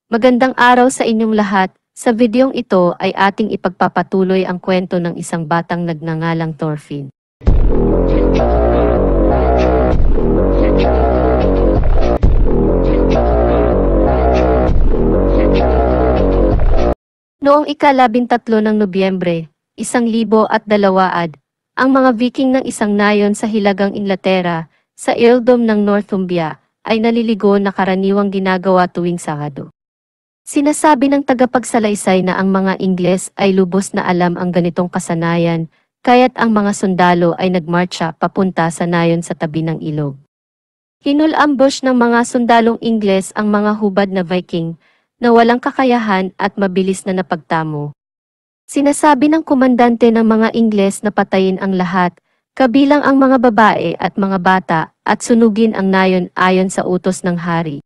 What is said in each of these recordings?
Magandang araw sa inyong lahat. Sa videong ito ay ating ipagpapatuloy ang kwento ng isang batang nagngangalang Thorfinn. Noong ika-13 ng Nobyembre, 1002, ang mga Viking ng isang nayon sa Hilagang Inglaterra, sa Earldom ng Northumbria, ay naliligo na karaniwang ginagawa tuwing Sabado. Sinasabi ng tagapagsalaysay na ang mga Ingles ay lubos na alam ang ganitong kasanayan, kaya't ang mga sundalo ay nagmarcha papunta sa nayon sa tabi ng ilog. Hinul-ambush ng mga sundalong Ingles ang mga hubad na Viking, na walang kakayahan at mabilis na napagtamo. Sinasabi ng komandante ng mga Ingles na patayin ang lahat, kabilang ang mga babae at mga bata, at sunugin ang nayon ayon sa utos ng hari.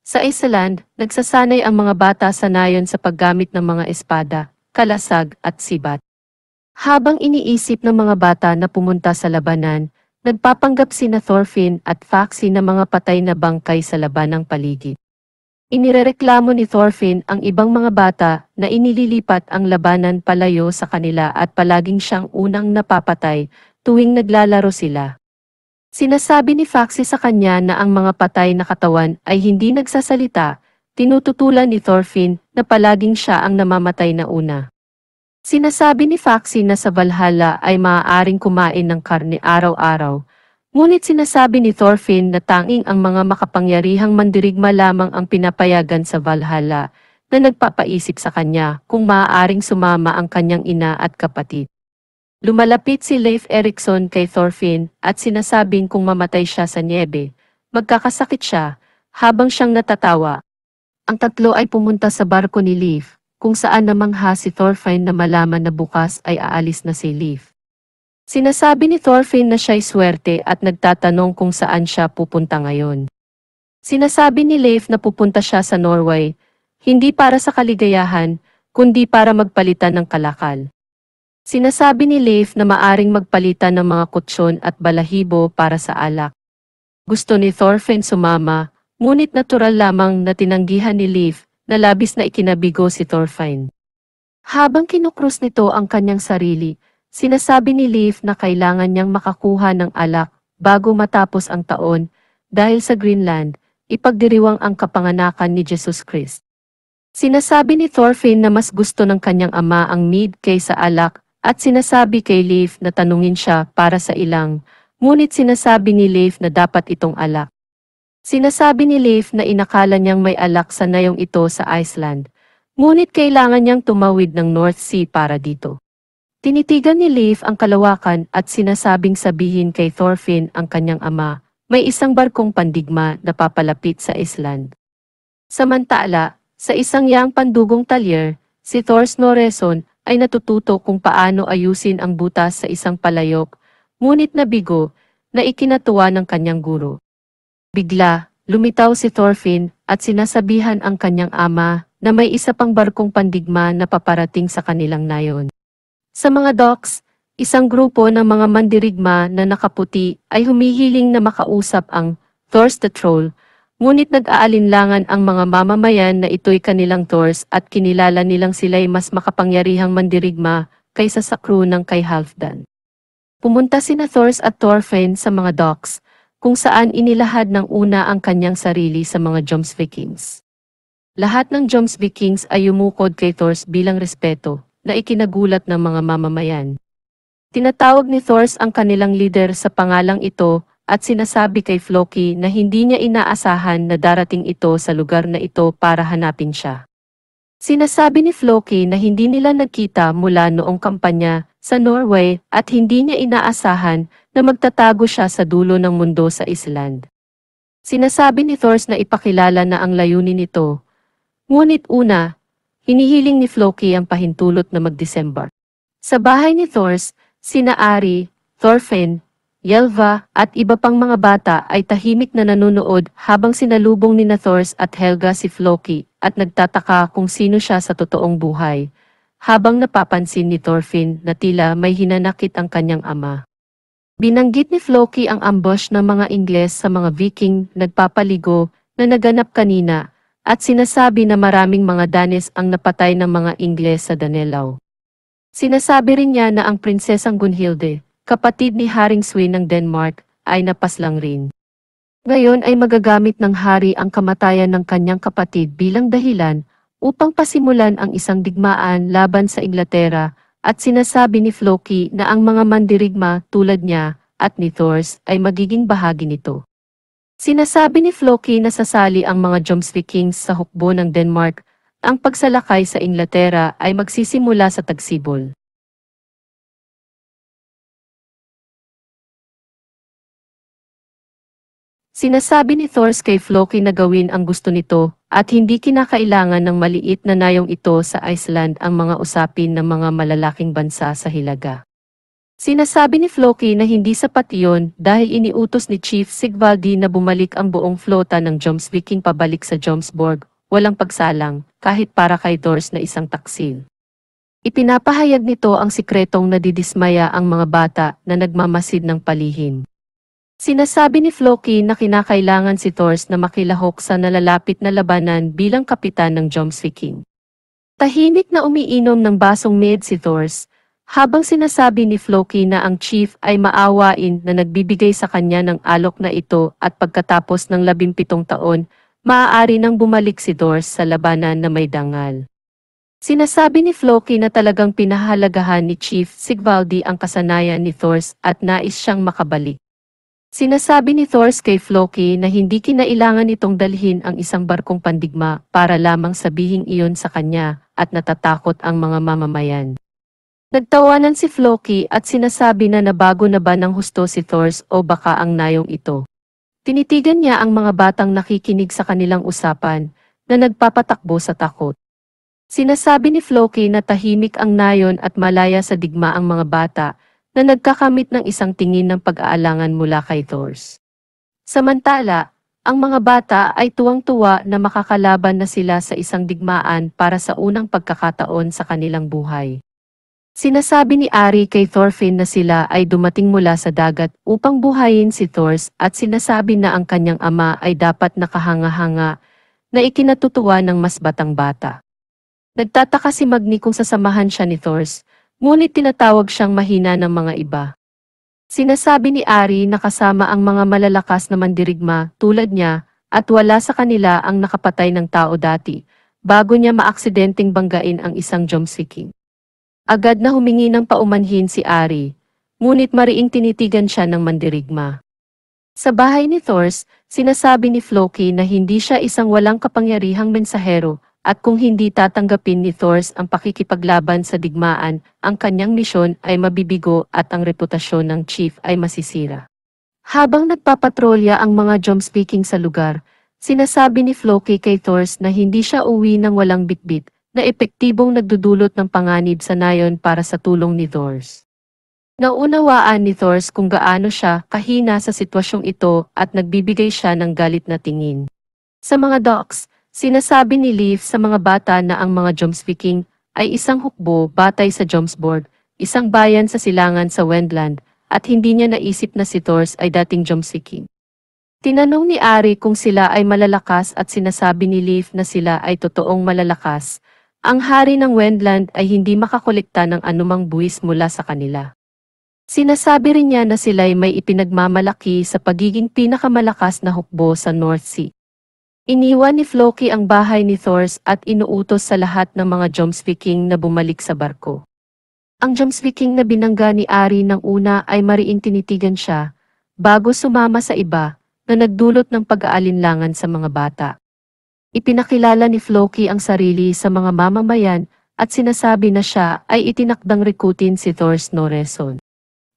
Sa Iceland, nagsasanay ang mga bata sa nayon sa paggamit ng mga espada, kalasag at sibat. Habang iniisip ng mga bata na pumunta sa labanan, nagpapanggap sina Thorfinn at Faxi na mga patay na bangkay sa labanang paligid. Inirereklamo ni Thorfinn ang ibang mga bata na inililipat ang labanan palayo sa kanila at palaging siyang unang napapatay tuwing naglalaro sila. Sinasabi ni Faxi sa kanya na ang mga patay na katawan ay hindi nagsasalita, tinututulan ni Thorfinn na palaging siya ang namamatay na una. Sinasabi ni Faxi na sa Valhalla ay maaaring kumain ng karne araw-araw, ngunit sinasabi ni Thorfinn na tanging ang mga makapangyarihang mandirigma lamang ang pinapayagan sa Valhalla, na nagpapaisip sa kanya kung maaaring sumama ang kanyang ina at kapatid. Lumalapit si Leif Erikson kay Thorfinn at sinasabing kung mamatay siya sa niebe, magkakasakit siya, habang siyang natatawa. Ang tatlo ay pumunta sa barko ni Leif, kung saan namangha si Thorfinn na malaman na bukas ay aalis na si Leif. Sinasabi ni Thorfinn na siya'y swerte at nagtatanong kung saan siya pupunta ngayon. Sinasabi ni Leif na pupunta siya sa Norway, hindi para sa kaligayahan, kundi para magpalitan ng kalakal. Sinasabi ni Leif na maaring magpalitan ng mga kutsyon at balahibo para sa alak. Gusto ni Thorfinn sumama, ngunit natural lamang na tinanggihan ni Leif na labis na ikinabigo si Thorfinn. Habang kinukrus nito ang kanyang sarili, sinasabi ni Leif na kailangan niyang makakuha ng alak bago matapos ang taon, dahil sa Greenland, ipagdiriwang ang kapanganakan ni Jesus Christ. Sinasabi ni Thorfinn na mas gusto ng kanyang ama ang mead kaysa alak, at sinasabi kay Leif na tanungin siya para sa ilang, ngunit sinasabi ni Leif na dapat itong alak. Sinasabi ni Leif na inakala niyang may alak sa nayong ito sa Iceland, ngunit kailangan niyang tumawid ng North Sea para dito. Tinitigan ni Leif ang kalawakan at sinasabing sabihin kay Thorfinn ang kanyang ama, may isang barkong pandigma na papalapit sa Iceland. Samantala, sa isang yang pandugong talyer, si Thor Snorreson ay natututo kung paano ayusin ang butas sa isang palayok, ngunit nabigo, na ikinatuwa ng kanyang guro. Bigla, lumitaw si Thorfinn at sinasabihan ang kanyang ama na may isa pang barkong pandigma na paparating sa kanilang nayon. Sa mga docks, isang grupo ng mga mandirigma na nakaputi ay humihiling na makausap ang Thors the Troll, ngunit nag-aalinlangan ang mga mamamayan na ito'y kanilang Thors at kinilala nilang sila'y mas makapangyarihang mandirigma kaysa sa crew ng kay Halfdan. Pumunta sina Thors at Thorfinn sa mga docks, kung saan inilahad ng una ang kanyang sarili sa mga Jomsvikings. Lahat ng Jomsvikings ay yumukod kay Thors bilang respeto, na ikinagulat ng mga mamamayan. Tinatawag ni Thors ang kanilang leader sa pangalang ito at sinasabi kay Floki na hindi niya inaasahan na darating ito sa lugar na ito para hanapin siya. Sinasabi ni Floki na hindi nila nagkita mula noong kampanya sa Norway at hindi niya inaasahan na magtatago siya sa dulo ng mundo sa Iceland. Sinasabi ni Thors na ipakilala na ang layunin nito. Ngunit una, hinihiling ni Floki ang pahintulot na mag-December. Sa bahay ni Thors, sina Ari, Thorfinn, Yelva at iba pang mga bata ay tahimik na nanonood habang sinalubong ni Thors at Helga si Floki at nagtataka kung sino siya sa totoong buhay, habang napapansin ni Thorfinn na tila may hinanakit ang kanyang ama. Binanggit ni Floki ang ambush ng mga Ingles sa mga Viking nagpapaligo na naganap kanina, at sinasabi na maraming mga Danes ang napatay ng mga Ingles sa Danelaw. Sinasabi rin niya na ang Prinsesang Gunhilde, kapatid ni Haring Sweyn ng Denmark, ay napaslang rin. Ngayon ay magagamit ng hari ang kamatayan ng kanyang kapatid bilang dahilan upang pasimulan ang isang digmaan laban sa Inglaterra, at sinasabi ni Floki na ang mga mandirigma tulad niya at ni Thors ay magiging bahagi nito. Sinasabi ni Floki na sasali ang mga Jomsvikings sa hukbo ng Denmark. Ang pagsalakay sa Inglaterra ay magsisimula sa Tagsibol. Sinasabi ni Thors kay Floki na gawin ang gusto nito at hindi kinakailangan ng maliit na nayong ito sa Iceland ang mga usapin ng mga malalaking bansa sa Hilaga. Sinasabi ni Floki na hindi sapat iyon dahil iniutos ni Chief Sigvaldi na bumalik ang buong flota ng Jomsviking pabalik sa Jomsborg, walang pagsalang, kahit para kay Thors na isang taksil. Ipinapahayag nito ang sikretong nadidismaya ang mga bata na nagmamasid ng palihim. Sinasabi ni Floki na kinakailangan si Thors na makilahok sa nalalapit na labanan bilang kapitan ng Jomsviking. Tahimik na umiinom ng basong mead si Thors, habang sinasabi ni Floki na ang chief ay maawain na nagbibigay sa kanya ng alok na ito at pagkatapos ng 17 taon, maaari nang bumalik si Thors sa labanan na may dangal. Sinasabi ni Floki na talagang pinahalagahan ni Chief Sigvaldi ang kasanayan ni Thors at nais siyang makabalik. Sinasabi ni Thors kay Floki na hindi kinailangan itong dalhin ang isang barkong pandigma para lamang sabihing iyon sa kanya at natatakot ang mga mamamayan. Nagtawanan si Floki at sinasabi na nabago na ba ng husto si Thors o baka ang nayong ito. Tinitigan niya ang mga batang nakikinig sa kanilang usapan na nagpapatakbo sa takot. Sinasabi ni Floki na tahimik ang nayon at malaya sa digma ang mga bata na nagkakamit ng isang tingin ng pag-aalangan mula kay Thors. Samantala, ang mga bata ay tuwang-tuwa na makakalaban na sila sa isang digmaan para sa unang pagkakataon sa kanilang buhay. Sinasabi ni Ari kay Thorfinn na sila ay dumating mula sa dagat upang buhayin si Thors at sinasabi na ang kanyang ama ay dapat nakahanga-hanga na ikinatutuwa ng mas batang bata. Nagtataka si Magni kung sasamahan siya ni Thors, ngunit tinatawag siyang mahina ng mga iba. Sinasabi ni Ari na kasama ang mga malalakas na mandirigma tulad niya at wala sa kanila ang nakapatay ng tao dati bago niya maaksidenteng banggain ang isang Jomsviking. Agad na humingi ng paumanhin si Ari, ngunit mariing tinitigan siya ng mandirigma. Sa bahay ni Thors, sinasabi ni Floki na hindi siya isang walang kapangyarihang mensahero at kung hindi tatanggapin ni Thors ang pakikipaglaban sa digmaan, ang kanyang misyon ay mabibigo at ang reputasyon ng chief ay masisira. Habang nagpapatrolya ang mga Jomsviking sa lugar, sinasabi ni Floki kay Thors na hindi siya uwi ng walang bitbit, na epektibong nagdudulot ng panganib sa nayon para sa tulong ni Thors. Naunawaan ni Thors kung gaano siya kahina sa sitwasyong ito at nagbibigay siya ng galit na tingin. Sa mga docks, sinasabi ni Leif sa mga bata na ang mga Jomsviking ay isang hukbo batay sa Jomsborg, isang bayan sa silangan sa Wendland, at hindi niya naisip na si Thors ay dating Jomsviking. Tinanong ni Ari kung sila ay malalakas at sinasabi ni Leif na sila ay totoong malalakas. Ang hari ng Wendland ay hindi makakolekta ng anumang buwis mula sa kanila. Sinasabi rin niya na sila'y may ipinagmamalaki sa pagiging pinakamalakas na hukbo sa North Sea. Iniwan ni Floki ang bahay ni Thors at inuutos sa lahat ng mga Jomsviking na bumalik sa barko. Ang Jomsviking na binangga ni Ari ng una ay mariing tinitigan siya, bago sumama sa iba, na nagdulot ng pag-aalinlangan sa mga bata. Ipinakilala ni Floki ang sarili sa mga mamamayan at sinasabi na siya ay itinakdang rekutin si Thors Noreson.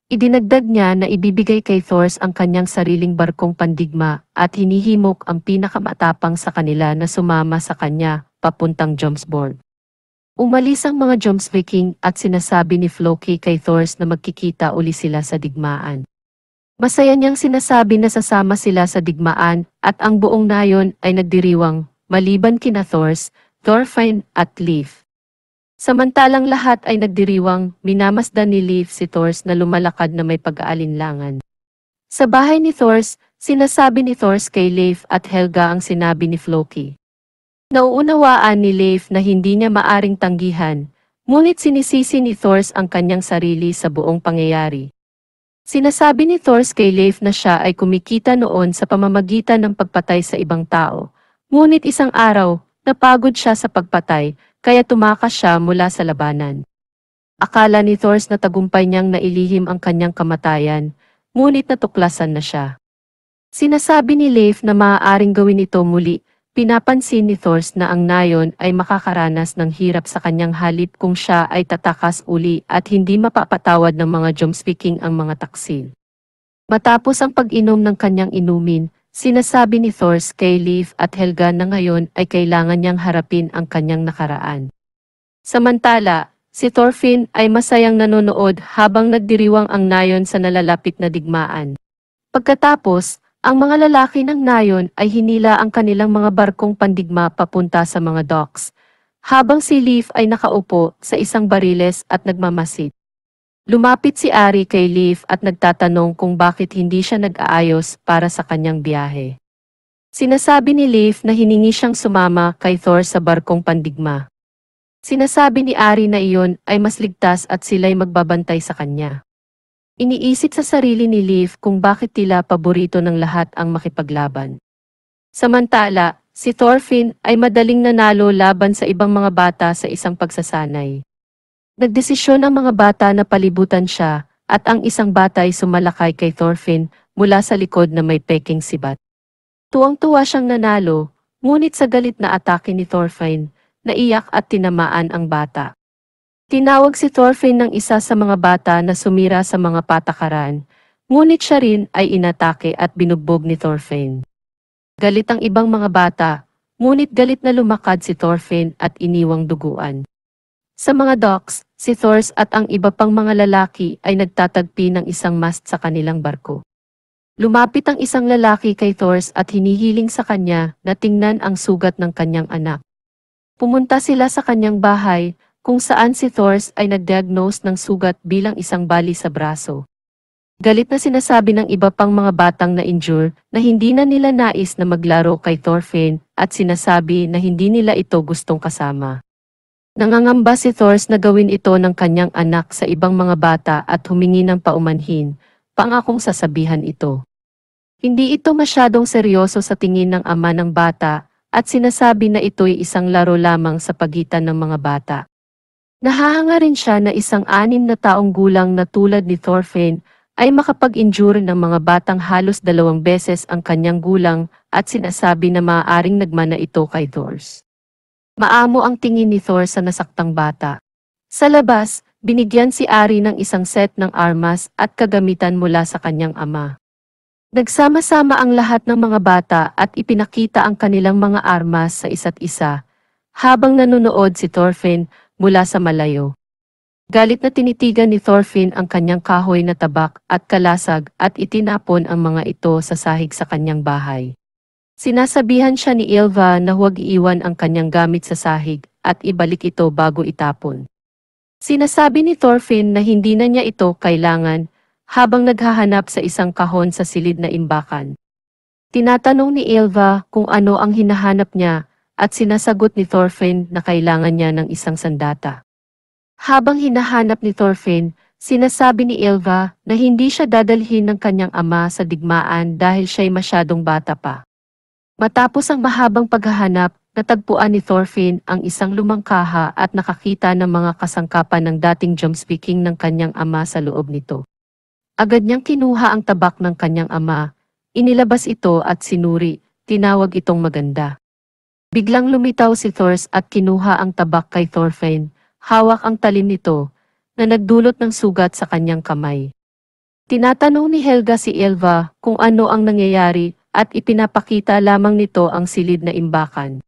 Idinagdag niya na ibibigay kay Thors ang kanyang sariling barkong pandigma at hinihimok ang pinakamatapang sa kanila na sumama sa kanya papuntang Jomsborg. Umalis ang mga Jomsviking at sinasabi ni Floki kay Thors na magkikita uli sila sa digmaan. Masaya niyang sinasabi na sasama sila sa digmaan at ang buong nayon ay nagdiriwang, maliban kina Thors, Thorfinn at Leif. Samantalang lahat ay nagdiriwang, minamasdan ni Leif si Thors na lumalakad na may pag-aalinlangan. Sa bahay ni Thors, sinasabi ni Thors kay Leif at Helga ang sinabi ni Floki. Nauunawaan ni Leif na hindi niya maaring tanggihan, ngunit sinisisi ni Thors ang kanyang sarili sa buong pangyayari. Sinasabi ni Thors kay Leif na siya ay kumikita noon sa pamamagitan ng pagpatay sa ibang tao. Ngunit isang araw, napagod siya sa pagpatay, kaya tumakas siya mula sa labanan. Akala ni Thors na tagumpay niyang nailihim ang kanyang kamatayan, ngunit natuklasan na siya. Sinasabi ni Leif na maaaring gawin ito muli. Pinapansin ni Thors na ang nayon ay makakaranas ng hirap sa kanyang halip kung siya ay tatakas uli at hindi mapapatawad ng mga Jomsviking ang mga taksil. Matapos ang pag-inom ng kanyang inumin, sinasabi ni Thors kay Leif at Helga na ngayon ay kailangan niyang harapin ang kanyang nakaraan. Samantala, si Thorfinn ay masayang nanonood habang nagdiriwang ang nayon sa nalalapit na digmaan. Pagkatapos, ang mga lalaki ng nayon ay hinila ang kanilang mga barkong pandigma papunta sa mga docks, habang si Leif ay nakaupo sa isang bariles at nagmamasid. Lumapit si Ari kay Leif at nagtatanong kung bakit hindi siya nag-aayos para sa kanyang biyahe. Sinasabi ni Leif na hiningi siyang sumama kay Thor sa barkong pandigma. Sinasabi ni Ari na iyon ay mas ligtas at sila'y magbabantay sa kanya. Iniisip sa sarili ni Leif kung bakit tila paborito ng lahat ang makipaglaban. Samantala, si Thorfinn ay madaling nanalo laban sa ibang mga bata sa isang pagsasanay. Nagdesisyon ang mga bata na palibutan siya, at ang isang bata ay sumalakay kay Thorfinn mula sa likod na may peking sibat. Tuwang-tuwa siyang nanalo, ngunit sa galit na atake ni Thorfinn, naiyak at tinamaan ang bata. Tinawag si Thorfinn ng isa sa mga bata na sumira sa mga patakaran, ngunit siya rin ay inatake at binugbog ni Thorfinn. Galit ang ibang mga bata, ngunit galit na lumakad si Thorfinn at iniwang duguan. Sa mga docks, si Thors at ang iba pang mga lalaki ay nagtatagpi ng isang mast sa kanilang barko. Lumapit ang isang lalaki kay Thors at hinihiling sa kanya na tingnan ang sugat ng kanyang anak. Pumunta sila sa kanyang bahay, kung saan si Thors ay nag-diagnose ng sugat bilang isang bali sa braso. Galit na sinasabi ng iba pang mga batang na-injure na hindi na nila nais na maglaro kay Thorfinn at sinasabi na hindi nila ito gustong kasama. Nangangamba si Thors na gawin ito ng kanyang anak sa ibang mga bata at humingi ng paumanhin, pangakong sasabihan ito. Hindi ito masyadong seryoso sa tingin ng ama ng bata at sinasabi na ito'y isang laro lamang sa pagitan ng mga bata. Nahahanga rin siya na isang 6 na taong gulang na tulad ni Thorfinn ay makapag-injure ng mga batang halos 2 beses ang kanyang gulang at sinasabi na maaaring nagmana ito kay Thors. Maamo ang tingin ni Thor sa nasaktang bata. Sa labas, binigyan si Ari ng isang set ng armas at kagamitan mula sa kanyang ama. Nagsama-sama ang lahat ng mga bata at ipinakita ang kanilang mga armas sa isa't isa, habang nanonood si Thorfinn mula sa malayo. Galit na tinitigan ni Thorfinn ang kanyang kahoy na tabak at kalasag at itinapon ang mga ito sa sahig sa kanyang bahay. Sinasabihan siya ni Ylva na huwag iiwan ang kanyang gamit sa sahig at ibalik ito bago itapon. Sinasabi ni Thorfinn na hindi na niya ito kailangan habang naghahanap sa isang kahon sa silid na imbakan. Tinatanong ni Ylva kung ano ang hinahanap niya at sinasagot ni Thorfinn na kailangan niya ng isang sandata. Habang hinahanap ni Thorfinn, sinasabi ni Ylva na hindi siya dadalhin ng kanyang ama sa digmaan dahil siya'y masyadong bata pa. Matapos ang mahabang paghahanap, natagpuan ni Thorfinn ang isang lumang kaha at nakakita ng mga kasangkapan ng dating Jomsviking ng kanyang ama sa loob nito. Agad niyang kinuha ang tabak ng kanyang ama, inilabas ito at sinuri, tinawag itong maganda. Biglang lumitaw si Thors at kinuha ang tabak kay Thorfinn, hawak ang talim nito, na nagdulot ng sugat sa kanyang kamay. Tinatanong ni Helga si Ylva kung ano ang nangyayari at ipinapakita lamang nito ang silid na imbakan.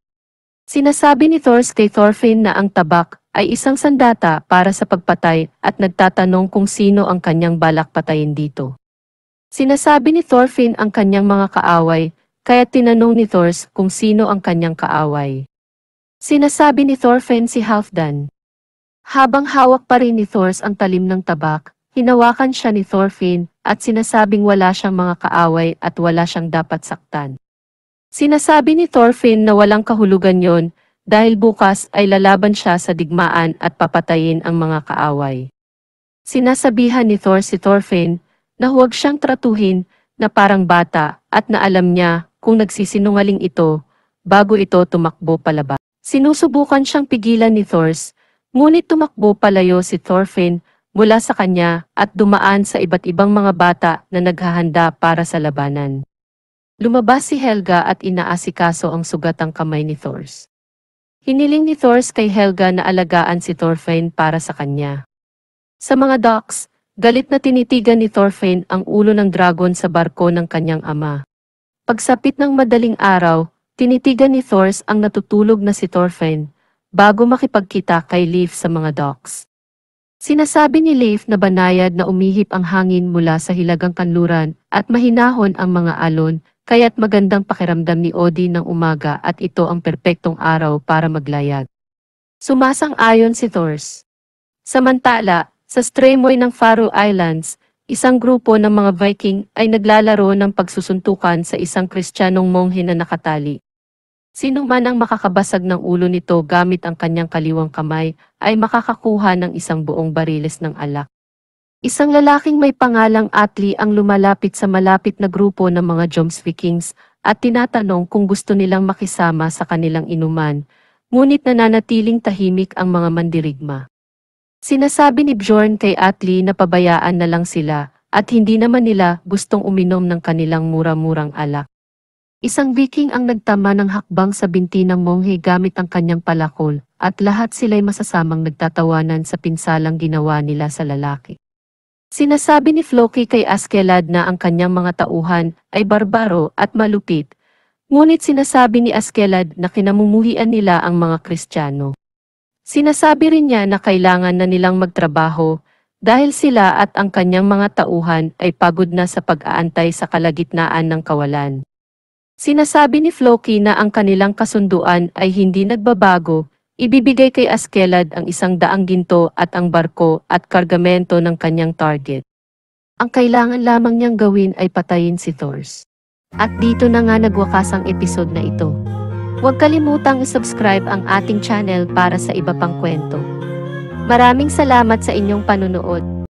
Sinasabi ni Thors kay Thorfinn na ang tabak ay isang sandata para sa pagpatay at nagtatanong kung sino ang kanyang balak patayin dito. Sinasabi ni Thorfinn ang kanyang mga kaaway, kaya tinanong ni Thors kung sino ang kanyang kaaway. Sinasabi ni Thorfinn si Halfdan. Habang hawak pa rin ni Thors ang talim ng tabak, hinawakan siya ni Thorfinn at sinasabing wala siyang mga kaaway at wala siyang dapat saktan. Sinasabi ni Thorfinn na walang kahulugan yon dahil bukas ay lalaban siya sa digmaan at papatayin ang mga kaaway. Sinasabihan ni Thor si Thorfinn na huwag siyang tratuhin na parang bata at na alam niya kung nagsisinungaling ito bago ito tumakbo palabas. Sinusubukan siyang pigilan ni Thors, ngunit tumakbo palayo si Thorfinn mula sa kanya at dumaan sa iba't ibang mga bata na naghahanda para sa labanan. Lumabas si Helga at inaasikaso ang sugatang kamay ni Thors. Hiniling ni Thors kay Helga na alagaan si Thorfinn para sa kanya. Sa mga docks, galit na tinitigan ni Thorfinn ang ulo ng dragon sa barko ng kanyang ama. Pagsapit ng madaling araw, tinitigan ni Thors ang natutulog na si Thorfinn bago makipagkita kay Leif sa mga docks. Sinasabi ni Leif na banayad na umihip ang hangin mula sa hilagang kanluran at mahinahon ang mga alon, kaya't magandang pakiramdam ni Odin ng umaga at ito ang perpektong araw para maglayag. Sumasang-ayon si Thors. Samantala, sa Streymoy ng Faroe Islands, isang grupo ng mga Viking ay naglalaro ng pagsusuntukan sa isang Kristiyanong monghe na nakatali. Sino man ang makakabasag ng ulo nito gamit ang kanyang kaliwang kamay ay makakakuha ng isang buong bariles ng alak. Isang lalaking may pangalang Atli ang lumalapit sa malapit na grupo ng mga Jomsvikings at tinatanong kung gusto nilang makisama sa kanilang inuman, ngunit nananatiling tahimik ang mga mandirigma. Sinasabi ni Bjorn kay Atli na pabayaan na lang sila at hindi naman nila gustong uminom ng kanilang mura-murang alak. Isang Viking ang nagtama ng hakbang sa binti ng monghe gamit ang kanyang palakol at lahat sila'y masasamang nagtatawanan sa pinsalang ginawa nila sa lalaki. Sinasabi ni Floki kay Askeladd na ang kanyang mga tauhan ay barbaro at malupit, ngunit sinasabi ni Askeladd na kinamumuhian nila ang mga Kristiyano. Sinasabi rin niya na kailangan na nilang magtrabaho dahil sila at ang kanyang mga tauhan ay pagod na sa pag-aantay sa kalagitnaan ng kawalan. Sinasabi ni Floki na ang kanilang kasunduan ay hindi nagbabago. Ibibigay kay Askeladd ang 100 ginto at ang barko at kargamento ng kanyang target. Ang kailangan lamang niyang gawin ay patayin si Thors. At dito na nga nagwakas ang episode na ito. Huwag kalimutang i-subscribe ang ating channel para sa iba pang kwento. Maraming salamat sa inyong panunood.